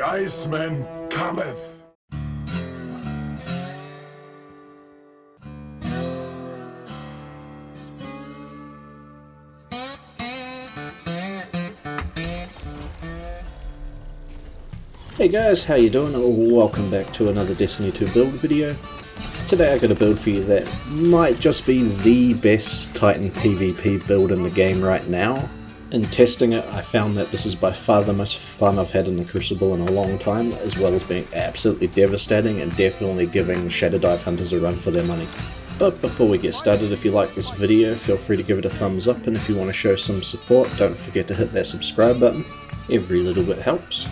The Iceman cometh! Hey guys, how you doing? Welcome back to another Destiny 2 build video. Today I got a build for you that might just be the best Titan PvP build in the game right now. In testing it, I found that this is by far the most fun I've had in the Crucible in a long time, as well as being absolutely devastating and definitely giving Shadow Dive Hunters a run for their money. But before we get started, if you like this video, feel free to give it a thumbs up, and if you want to show some support, don't forget to hit that subscribe button. Every little bit helps.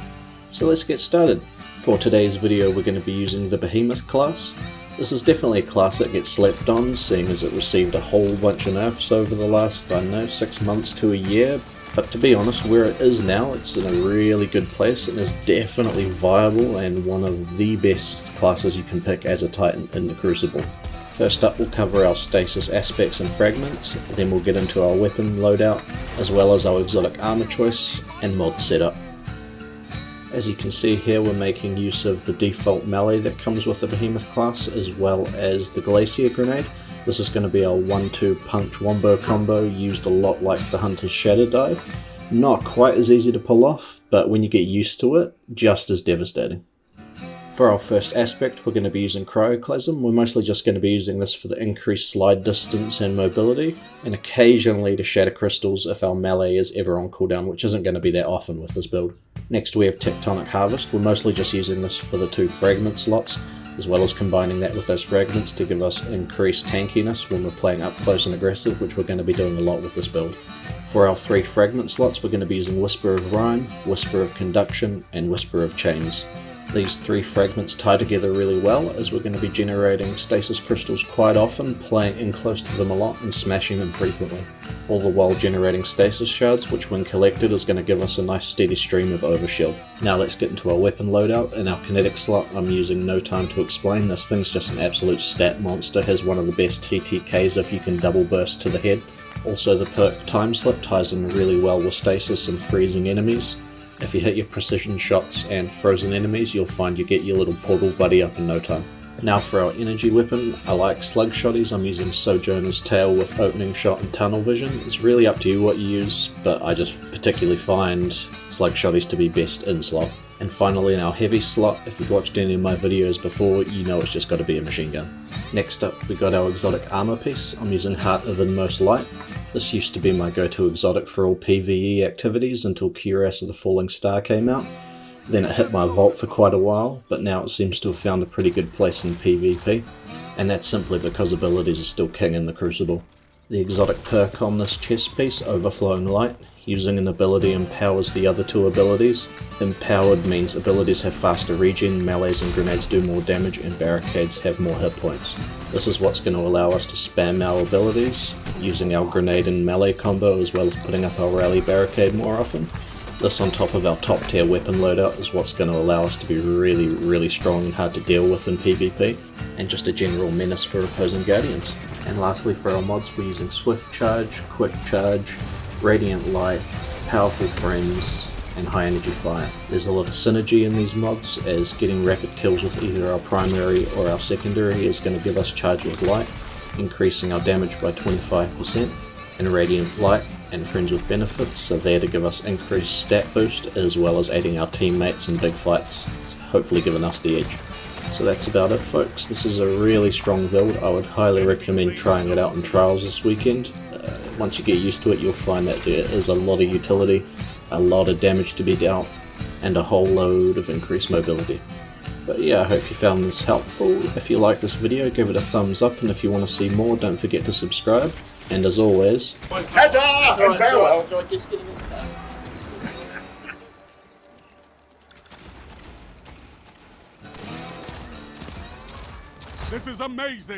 So let's get started. For today's video we're going to be using the Behemoth class. This is definitely a class that gets slept on, seeing as it received a whole bunch of nerfs over the last, I don't know, 6 months to a year. But to be honest, where it is now, it's in a really good place and is definitely viable and one of the best classes you can pick as a Titan in the Crucible. First up we'll cover our stasis aspects and fragments, then we'll get into our weapon loadout, as well as our exotic armor choice and mod setup. As you can see here, we're making use of the default melee that comes with the Behemoth class, as well as the Glacier Grenade. This is going to be our 1-2 punch wombo combo, used a lot like the Hunter's Shadow Dive. Not quite as easy to pull off, but when you get used to it, just as devastating. For our first aspect, we're going to be using Cryoclasm. We're mostly just going to be using this for the increased slide distance and mobility, and occasionally to shatter crystals if our melee is ever on cooldown, which isn't going to be that often with this build. Next we have Tectonic Harvest. We're mostly just using this for the 2 fragment slots, as well as combining that with those fragments to give us increased tankiness when we're playing up close and aggressive, which we're going to be doing a lot with this build. For our 3 fragment slots, we're going to be using Whisper of Rhyme, Whisper of Conduction, and Whisper of Chains. These 3 fragments tie together really well, as we're going to be generating stasis crystals quite often, playing in close to them a lot and smashing them frequently. All the while generating stasis shards, which when collected is going to give us a nice steady stream of overshield. Now let's get into our weapon loadout. In our kinetic slot I'm using No Time to Explain. This thing's just an absolute stat monster, has one of the best TTKs if you can double burst to the head. Also the perk Time Slip ties in really well with stasis and freezing enemies. If you hit your precision shots and frozen enemies, you'll find you get your little portal buddy up in no time. Now for our energy weapon, I like slug shotties. I'm using Sojourner's Tail with opening shot and tunnel vision. It's really up to you what you use, but I just particularly find slug shotties to be best in slot. And finally in our heavy slot, if you've watched any of my videos before, you know it's just got to be a machine gun. Next up we got our exotic armor piece. I'm using Heart of Inmost Light. This used to be my go-to exotic for all PvE activities until Cuirass of the Falling Star came out. Then it hit my vault for quite a while, but now it seems to have found a pretty good place in PvP, and that's simply because abilities are still king in the Crucible. The exotic perk on this chest piece, Overflowing Light, using an ability empowers the other 2 abilities. Empowered means abilities have faster regen, melees and grenades do more damage, and barricades have more hit points. This is what's going to allow us to spam our abilities, using our grenade and melee combo, as well as putting up our rally barricade more often. This on top of our top tier weapon loadout is what's going to allow us to be really strong and hard to deal with in PvP, and just a general menace for opposing Guardians. And lastly for our mods, we're using Swift Charge, Quick Charge, Radiant Light, Powerful Friends, and High Energy Fire. There's a lot of synergy in these mods, as getting rapid kills with either our primary or our secondary is going to give us Charge with Light, increasing our damage by 25%, and Radiant Light and Friends with Benefits are there to give us increased stat boost, as well as aiding our teammates in big fights, hopefully giving us the edge. So that's about it folks. This is a really strong build. I would highly recommend trying it out in trials this weekend. Once you get used to it, you'll find that there is a lot of utility, a lot of damage to be dealt, and a whole load of increased mobility. But yeah, I hope you found this helpful. If you like this video, give it a thumbs up, and if you want to see more, don't forget to subscribe. And as always, Ta-ta and farewell! This is amazing!